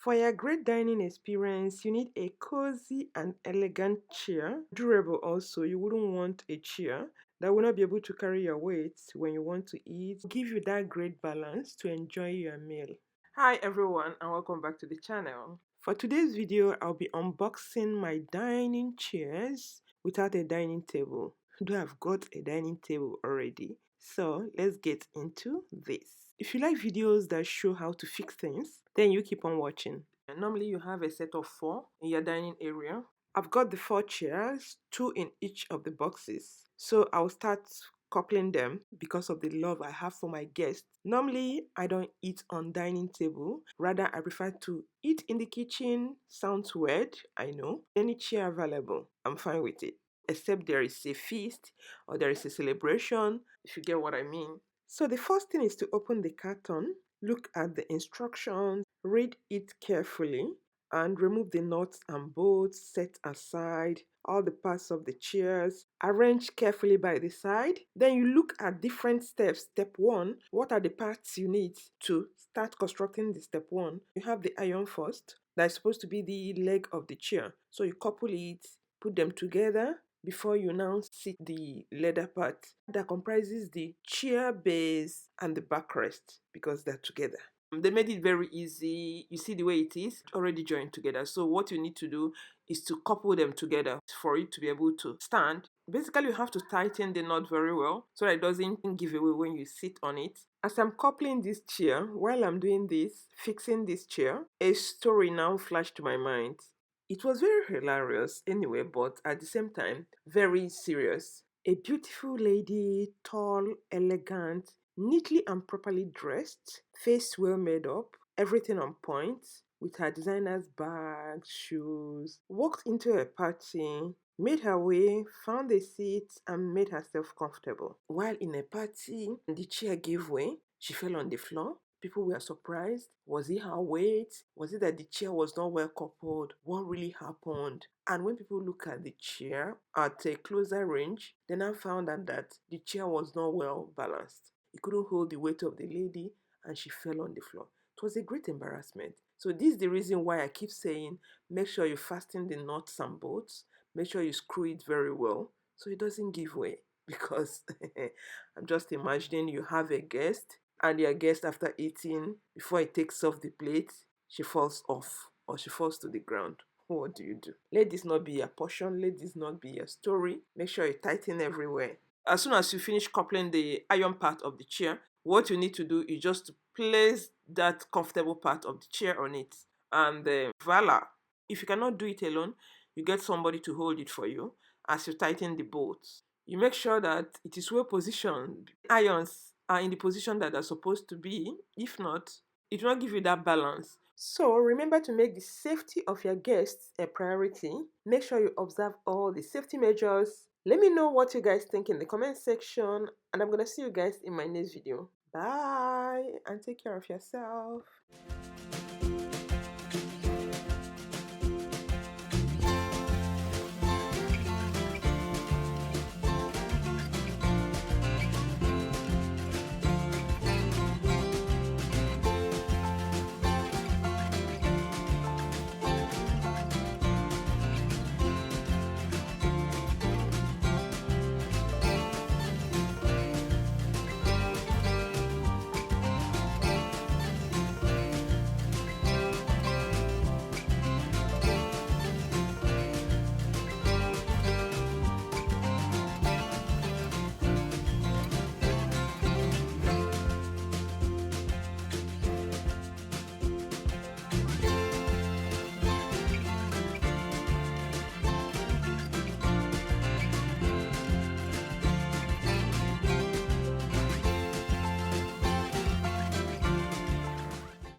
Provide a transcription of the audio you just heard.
For your great dining experience, you need a cozy and elegant chair. Durable also, you wouldn't want a chair that will not be able to carry your weight when you want to eat. Give you that great balance to enjoy your meal. Hi everyone and welcome back to the channel. For today's video, I'll be unboxing my dining chairs without a dining table. Though I've got a dining table already. So let's get into this. If you like videos that show how to fix things, then you keep on watching. And normally you have a set of 4 in your dining area. I've got the 4 chairs, 2 in each of the boxes. So I'll start coupling them because of the love I have for my guests. Normally, I don't eat on dining table. Rather, I prefer to eat in the kitchen. Sounds weird, I know. Any chair available, I'm fine with it. Except there is a feast or there is a celebration, if you get what I mean. So the first thing is to open the carton, look at the instructions, read it carefully, and remove the nuts and bolts, set aside all the parts of the chairs, arrange carefully by the side. Then you look at different steps. Step 1, what are the parts you need to start constructing the step 1? You have the iron first, that is supposed to be the leg of the chair. So you couple it, put them together before you now sit the leather part that comprises the chair base and the backrest because they're together. They made it very easy. You see the way it is already joined together. So what you need to do is to couple them together for it to be able to stand. Basically, you have to tighten the knot very well so that it doesn't give away when you sit on it. As I'm coupling this chair, while I'm doing this, fixing this chair, a story now flashed to my mind. It was very hilarious anyway, but at the same time, very serious. A beautiful lady, tall, elegant, neatly and properly dressed, face well made up, everything on point, with her designer's bags, shoes, walked into a party, made her way, found a seat, and made herself comfortable. While in a party, the chair gave way, she fell on the floor. People were surprised. Was it her weight? Was it that the chair was not well coupled? What really happened? And when people look at the chair at a closer range, they now found out that the chair was not well balanced. It couldn't hold the weight of the lady and she fell on the floor. It was a great embarrassment. So this is the reason why I keep saying, make sure you fasten the nuts and bolts. Make sure you screw it very well so it doesn't give way. Because I'm just imagining you have a guest and your guest, after eating, before it takes off the plate, she falls off or she falls to the ground. What do you do? Let this not be your portion. Let this not be your story. Make sure you tighten everywhere. As soon as you finish coupling the iron part of the chair, what you need to do is just to place that comfortable part of the chair on it. And voila. If you cannot do it alone, you get somebody to hold it for you as you tighten the bolts. You make sure that it is well positioned. Irons are in the position that they're supposed to be. If not, it will not give you that balance. So remember to make the safety of your guests a priority. Make sure you observe all the safety measures. Let me know what you guys think in the comment section, and I'm gonna see you guys in my next video. Bye and take care of yourself.